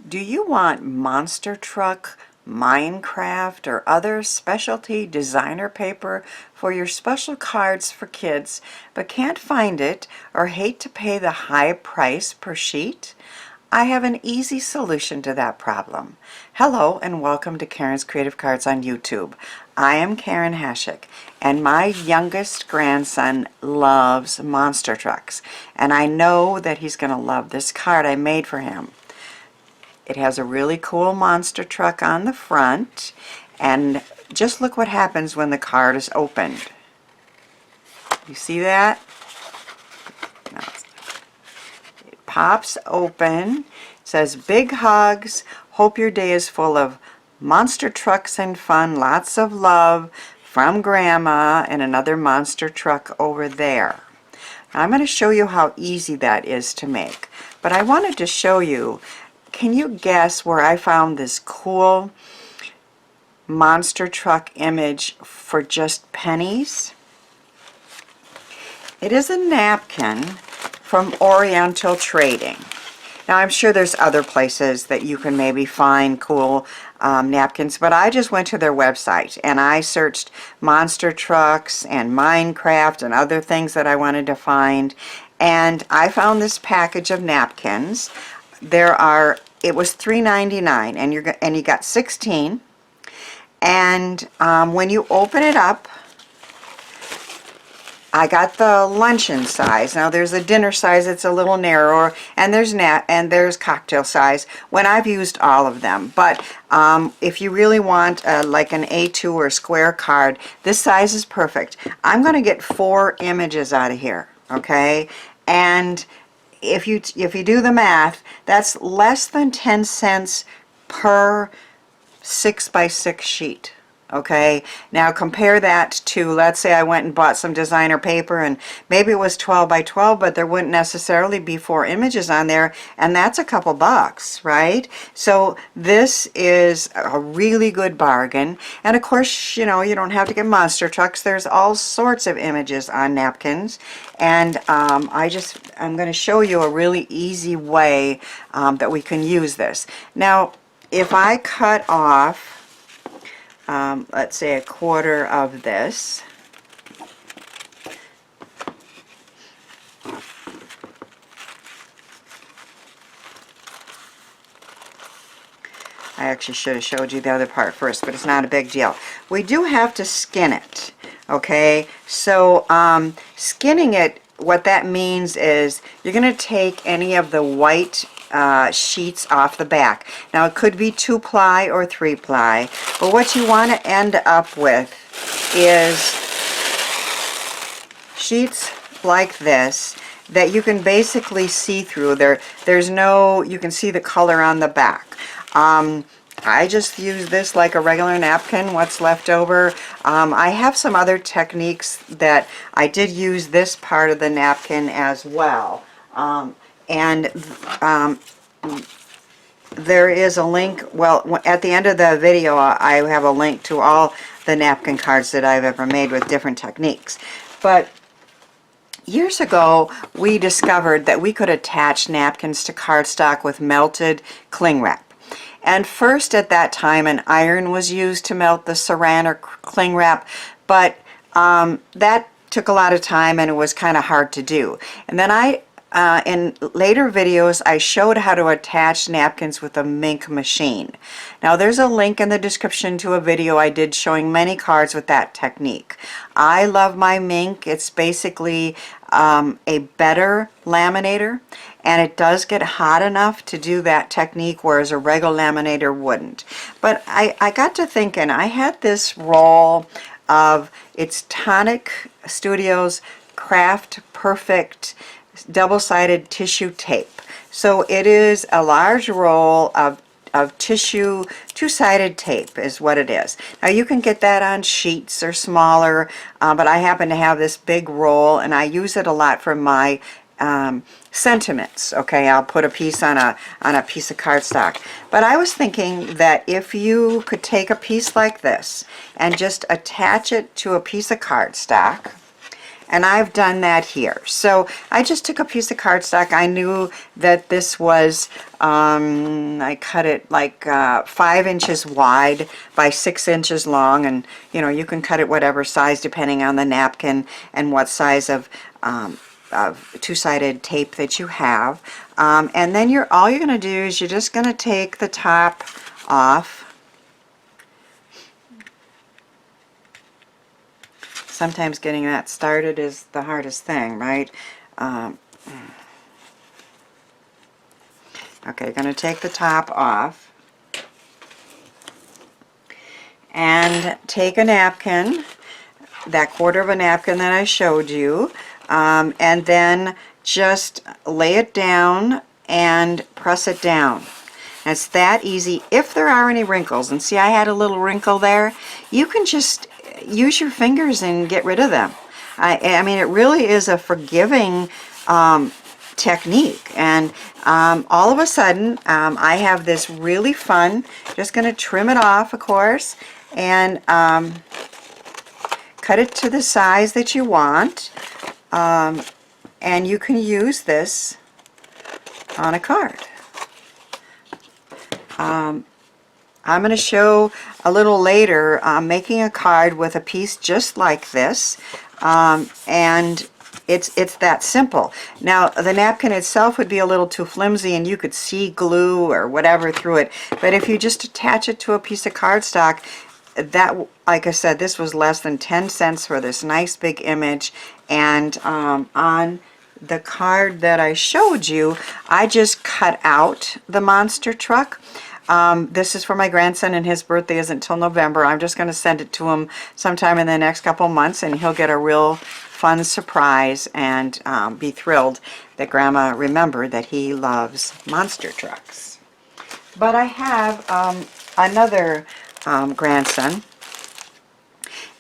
Do you want monster truck, Minecraft, or other specialty designer paper for your special cards for kids, but can't find it or hate to pay the high price per sheet? I have an easy solution to that problem. Hello and welcome to Karen's Creative Cards on YouTube. I am Karen Hashik, and my youngest grandson loves monster trucks, and I know that he's going to love this card I made for him. It has a really cool monster truck on the front, and just look what happens when the card is opened. You see that? No, it pops open. It says, "Big hugs. Hope your day is full of monster trucks and fun. Lots of love from Grandma," and another monster truck over there. Now, I'm going to show you how easy that is to make, but I wanted to show you, can you guess where I found this cool monster truck image for just pennies? It is a napkin from Oriental Trading. Now, I'm sure there's other places that you can maybe find cool napkins, but I just went to their website and I searched monster trucks and Minecraft and other things that I wanted to find, and I found this package of napkins. It was $3.99, and you got 16. And when you open it up, I got the luncheon size. Now there's a dinner size that's a little narrower, and there's cocktail size when I've used all of them. But if you really want like an A2 or square card, this size is perfect. I'm going to get 4 images out of here, okay? And if you do the math, that's less than 10 cents per 6x6 sheet. Okay, now compare that to, let's say I went and bought some designer paper and maybe it was 12x12, but there wouldn't necessarily be 4 images on there, and that's a couple bucks, right? So this is a really good bargain. And of course, you know, you don't have to get monster trucks. There's all sorts of images on napkins, and I'm going to show you a really easy way that we can use this. Now, if I cut off let's say 1/4 of this. I actually should have showed you the other part first, but it's not a big deal. We do have to skin it, okay? So skinning it, what that means is you're going to take any of the white sheets off the back. Now it could be 2-ply or 3-ply, but what you want to end up with is sheets like this that you can basically see through. You can see the color on the back. I just use this like a regular napkin, what's left over. I have some other techniques that I did use this part of the napkin as well. There is a link, well, at the end of the video I have a link to all the napkin cards that I've ever made with different techniques. But years ago we discovered that we could attach napkins to cardstock with melted cling wrap. And first at that time an iron was used to melt the saran or cling wrap, but that took a lot of time and it was kind of hard to do. And then in later videos I showed how to attach napkins with a MINC machine. Now there's a link in the description to a video I did showing many cards with that technique. I love my MINC. It's basically a better laminator, and it does get hot enough to do that technique, whereas a regular laminator wouldn't. But I got to thinking, I had this roll of, it's Tonic Studios Craft Perfect double-sided tissue tape. So it is a large roll of tissue, 2-sided tape is what it is. Now you can get that on sheets or smaller, but I happen to have this big roll and I use it a lot for my sentiments. Okay, I'll put a piece on a piece of cardstock. But I was thinking that if you could take a piece like this and just attach it to a piece of cardstock, and I've done that here. So I just took a piece of cardstock. I knew that this was, I cut it like 5 inches wide by 6 inches long, and you know, you can cut it whatever size depending on the napkin and what size of two-sided tape that you have. And then all you're going to do is you're just going to take the top off. Sometimes getting that started is the hardest thing, right? Okay, you're going to take the top off and take a napkin, that quarter of a napkin that I showed you, and then just lay it down and press it down. And it's that easy. If there are any wrinkles, and see I had a little wrinkle there, you can just use your fingers and get rid of them. I mean, it really is a forgiving technique. And all of a sudden, I have this really fun, just going to trim it off, of course, and cut it to the size that you want. And you can use this on a card. I'm going to show a little later making a card with a piece just like this, and it's that simple. Now the napkin itself would be a little too flimsy and you could see glue or whatever through it, but if you just attach it to a piece of cardstock, that, like I said, this was less than 10 cents for this nice big image. And on the card that I showed you, I just cut out the monster truck. This is for my grandson, and his birthday isn't until November. I'm just going to send it to him sometime in the next couple months, and he'll get a real fun surprise and be thrilled that Grandma remembered that he loves monster trucks. But I have another grandson,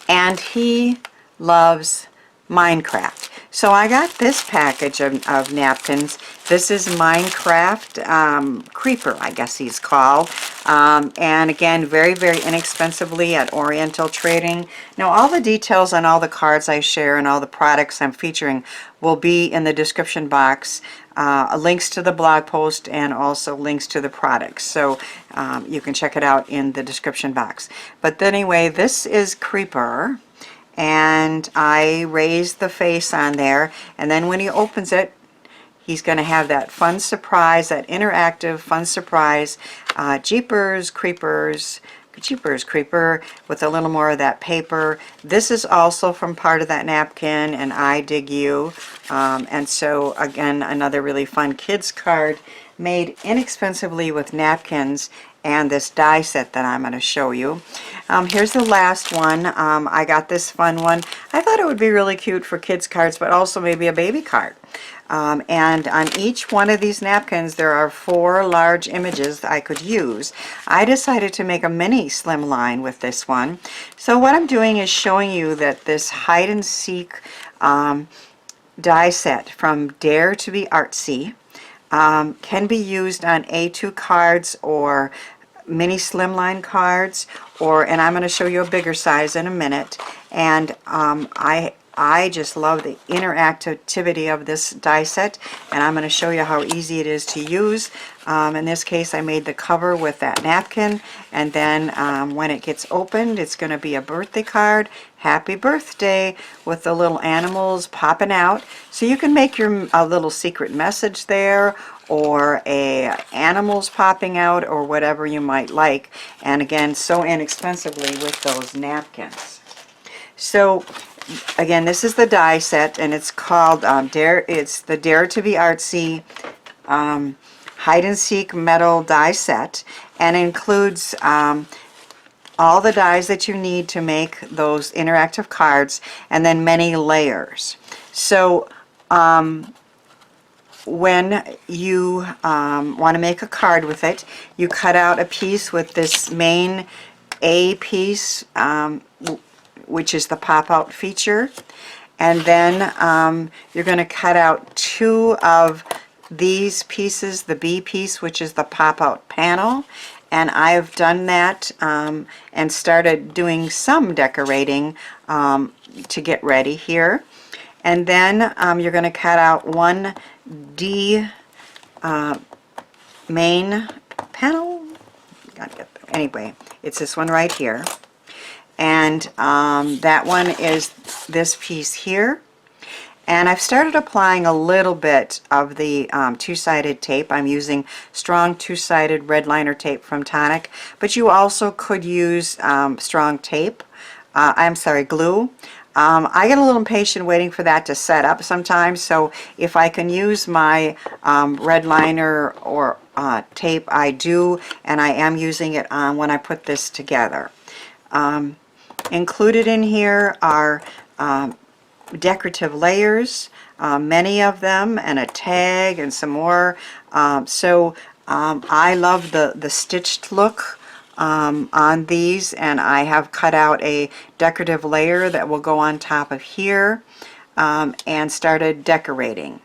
and he loves Minecraft. So I got this package of napkins. This is Minecraft Creeper, I guess he's called. And again, very, very inexpensively at Oriental Trading. Now, all the details on all the cards I share and all the products I'm featuring will be in the description box. Links to the blog post and also links to the products. So you can check it out in the description box. But anyway, this is Creeper. And I raised the face on there, and then when he opens it, he's going to have that fun surprise, that interactive fun surprise, Jeepers Creepers, Jeepers Creeper, with a little more of that paper. This is also from part of that napkin, and I Dig You. And so again, another really fun kids card made inexpensively with napkins and this die set that I'm going to show you. Here's the last one. I got this fun one. I thought it would be really cute for kids cards, but also maybe a baby card. And on each one of these napkins there are 4 large images that I could use. I decided to make a mini slimline with this one. So what I'm doing is showing you that this hide and seek die set from Dare to be Artsy can be used on A2 cards or mini slimline cards, and I'm going to show you a bigger size in a minute. And I just love the interactivity of this die set, and I'm going to show you how easy it is to use. In this case, I made the cover with that napkin, and then when it gets opened, it's going to be a birthday card, happy birthday, with the little animals popping out. So you can make your a little secret message there, or animals popping out, or whatever you might like. And again, so inexpensively with those napkins. So again, this is the die set, and it's called it's the Dare to be Artsy hide and seek metal die set, and includes all the dies that you need to make those interactive cards, and then many layers. So when you want to make a card with it, you cut out a piece with this main A piece, which is the pop-out feature, and then you're going to cut out 2 of these pieces, the B piece, which is the pop-out panel, and I've done that and started doing some decorating to get ready here. And then you're going to cut out one D main panel. Gotta get there. Anyway, it's this one right here. And that one is this piece here. And I've started applying a little bit of the two-sided tape. I'm using strong two-sided red liner tape from Tonic, but you also could use strong tape. I'm sorry, glue. I get a little impatient waiting for that to set up sometimes, so if I can use my red liner or tape, I do, and I am using it on when I put this together. Included in here are decorative layers, many of them, and a tag and some more. I love the stitched look on these, and I have cut out a decorative layer that will go on top of here and started decorating.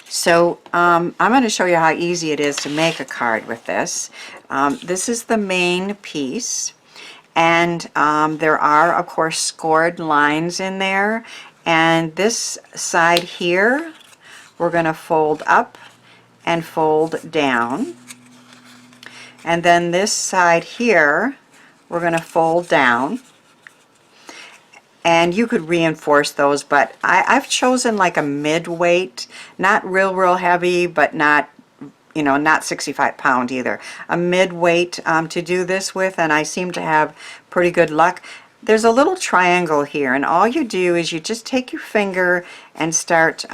So I'm going to show you how easy it is to make a card with this. This is the main piece. And there are, of course, scored lines in there. And this side here, we're going to fold up and fold down. And then this side here, we're going to fold down. And you could reinforce those, but I've chosen like a mid-weight, not real heavy, but not, you know, not 65 pound either. A mid-weight to do this with, and I seem to have pretty good luck. There's a little triangle here, and all you do is you just take your finger and start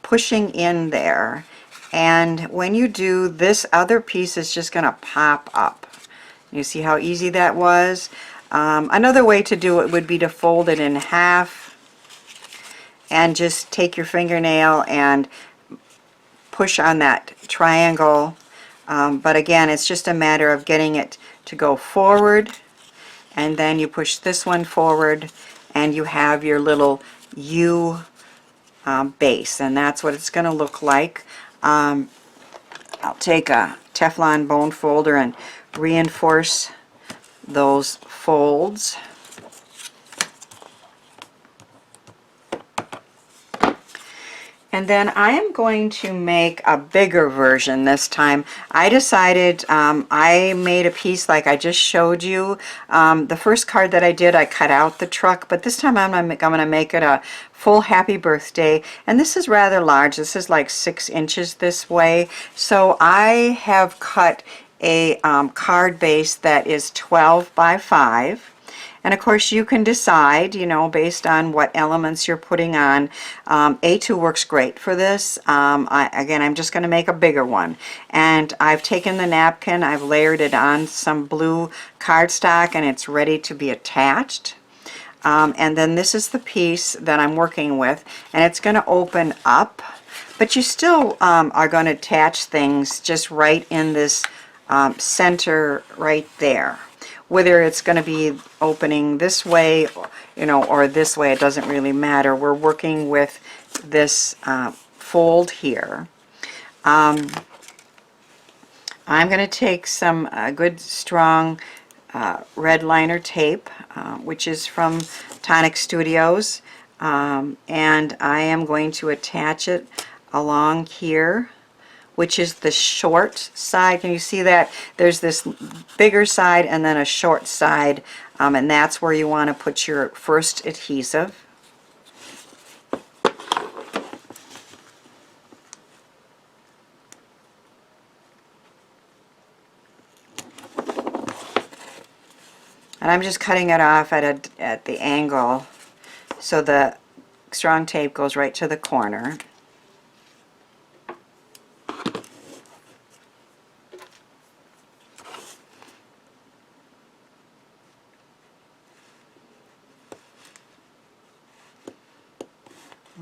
pushing in there. And when you do, this other piece is just going to pop up. You see how easy that was? Another way to do it would be to fold it in half and just take your fingernail and push on that triangle, but again, it's just a matter of getting it to go forward, and then you push this one forward and you have your little U base, and that's what it's going to look like. I'll take a Teflon bone folder and reinforce those folds. And then I am going to make a bigger version this time. I decided I made a piece like I just showed you. The first card that I did, I cut out the truck, but this time I'm going to make it a full happy birthday. And this is rather large. This is like 6 inches this way. So I have cut a card base that is 12 by 5. And of course you can decide, you know, based on what elements you're putting on. A2 works great for this. Again, I'm just going to make a bigger one. And I've taken the napkin, I've layered it on some blue cardstock, and it's ready to be attached. And then this is the piece that I'm working with, and it's going to open up. But you still are going to attach things just right in this center right there. Whether it's going to be opening this way, you know, or this way, it doesn't really matter. We're working with this fold here. I'm going to take some good strong red liner tape, which is from Tonic Studios, and I am going to attach it along here, which is the short side. Can you see that? There's this bigger side and then a short side, and that's where you want to put your first adhesive. And I'm just cutting it off at the angle so the strong tape goes right to the corner.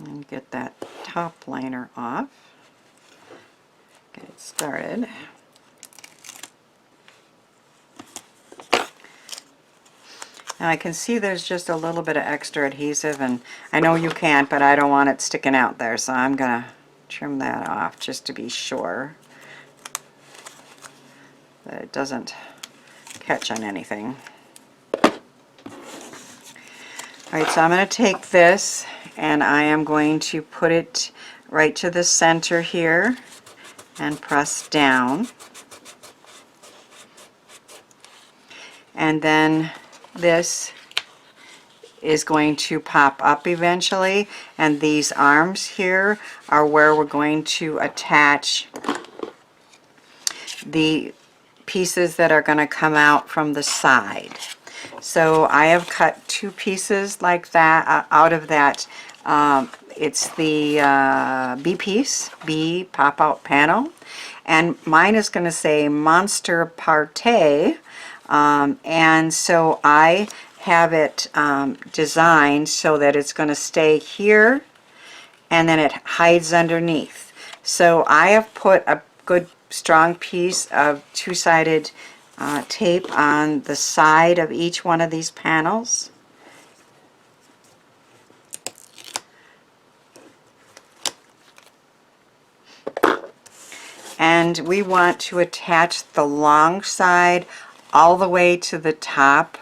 And get that top liner off. Get it started. Now I can see there's just a little bit of extra adhesive, and I know you can't, but I don't want it sticking out there, so I'm going to trim that off just to be sure that it doesn't catch on anything. All right, so I'm going to take this and I am going to put it right to the center here and press down. And then this is going to pop up eventually, and these arms here are where we're going to attach the pieces that are going to come out from the side. So I have cut 2 pieces like that out of that. It's the B piece, B pop-out panel, and mine is going to say Monster Partay, and so I have it designed so that it's going to stay here and then it hides underneath. So I have put a good strong piece of 2-sided tape on the side of each one of these panels. And we want to attach the long side all the way to the top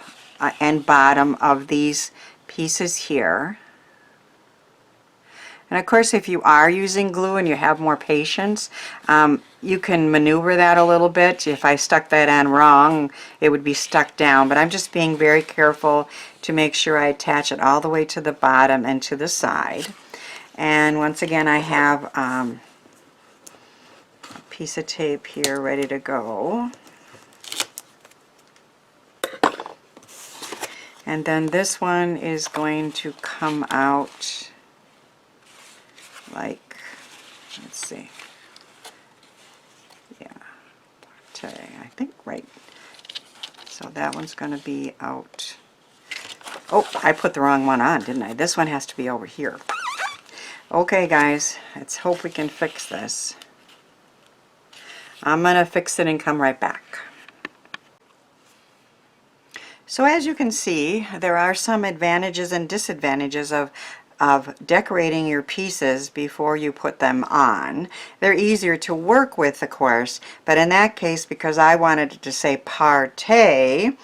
and bottom of these pieces here. And of course, if you are using glue and you have more patience, you can maneuver that a little bit. If I stuck that on wrong, it would be stuck down. But I'm just being very careful to make sure I attach it all the way to the bottom and to the side. And once again, I have a piece of tape here ready to go. And then this one is going to come out like, let's see, yeah, I think right. So that one's going to be out. Oh, I put the wrong one on, didn't I? This one has to be over here. Okay, guys, let's hope we can fix this. I'm going to fix it and come right back. So as you can see, there are some advantages and disadvantages of decorating your pieces before you put them on. They're easier to work with, of course, but in that case, because I wanted it to say partay,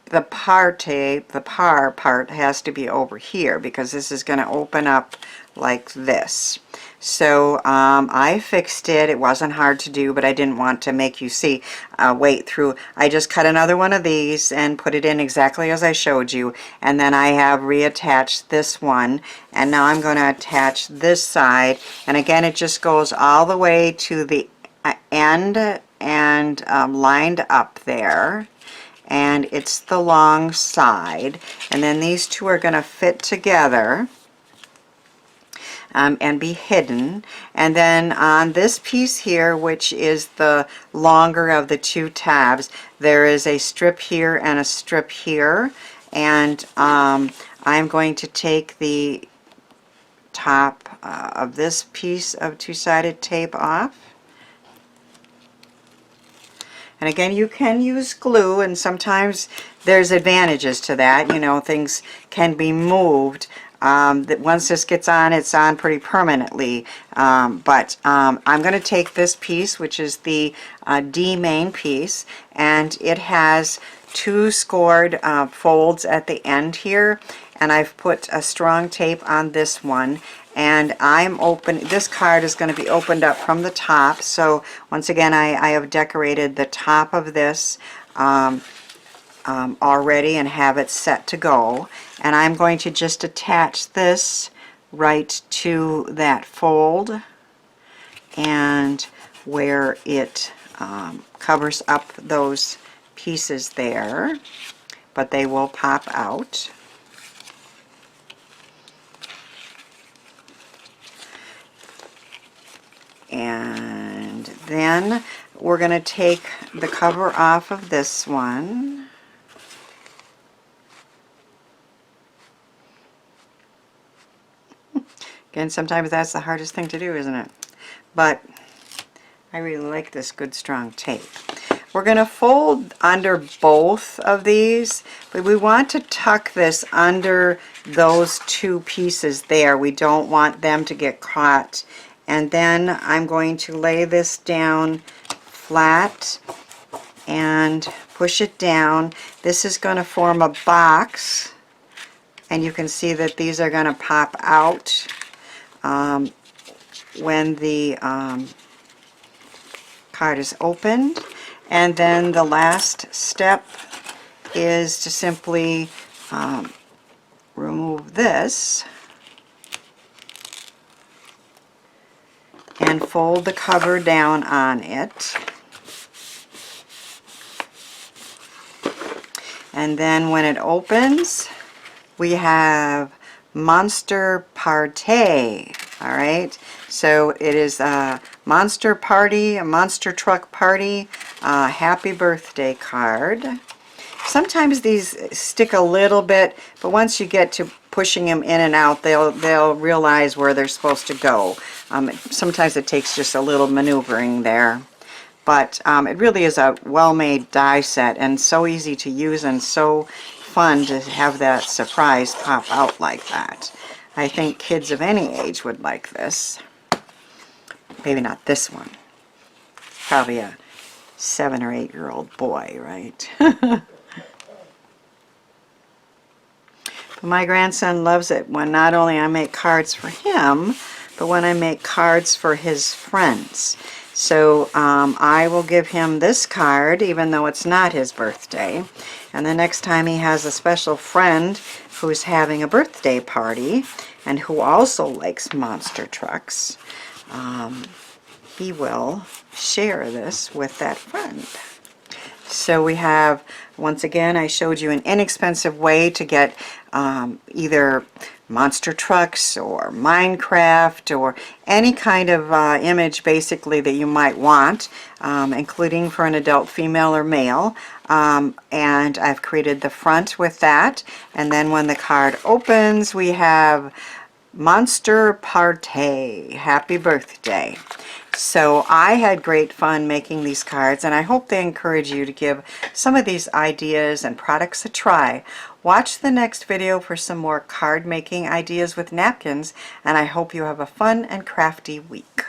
the par part has to be over here because this is going to open up like this. So I fixed it. It wasn't hard to do, but I didn't want to make you see wait through. I just cut another one of these and put it in exactly as I showed you, and then I have reattached this one, and now I'm going to attach this side, and again it just goes all the way to the end and lined up there, and it's the long side, and then these two are going to fit together and be hidden. And then on this piece here, which is the longer of the 2 tabs, there is a strip here and a strip here, and I'm going to take the top of this piece of 2-sided tape off. And again, you can use glue, and sometimes there's advantages to that. You know, things can be moved. That once this gets on, it's on pretty permanently. I'm going to take this piece, which is the D main piece, and it has 2 scored folds at the end here, and I've put a strong tape on this one, and this card is going to be opened up from the top. So once again, I have decorated the top of this already and have it set to go, and I'm going to just attach this right to that fold and where it covers up those pieces there, but they will pop out. And then we're going to take the cover off of this one. Again, sometimes that's the hardest thing to do, isn't it? But I really like this good strong tape. We're going to fold under both of these, but we want to tuck this under those 2 pieces there. We don't want them to get caught. And then I'm going to lay this down flat and push it down. This is going to form a box and you can see that these are going to pop out when the card is opened. And then the last step is to simply remove this and fold the cover down on it. And then when it opens, we have Monster Party. All right, so it is a Monster Party, a Monster Truck Party, happy birthday card. Sometimes these stick a little bit, but once you get to pushing them in and out, they'll realize where they're supposed to go. Sometimes it takes just a little maneuvering there. But it really is a well-made die set and so easy to use and so fun to have that surprise pop out like that. I think kids of any age would like this. Maybe not this one. Probably a 7 or 8-year-old boy, right? My grandson loves it when not only I make cards for him, but when I make cards for his friends. So I will give him this card even though it's not his birthday. And the next time he has a special friend who's having a birthday party and who also likes monster trucks, he will share this with that friend. So we have, once again, I showed you an inexpensive way to get either monster trucks or Minecraft or any kind of image basically that you might want, including for an adult female or male. And I've created the front with that. And then when the card opens, we have Monster Party, happy birthday. So I had great fun making these cards, and I hope they encourage you to give some of these ideas and products a try. Watch the next video for some more card making ideas with napkins, and I hope you have a fun and crafty week.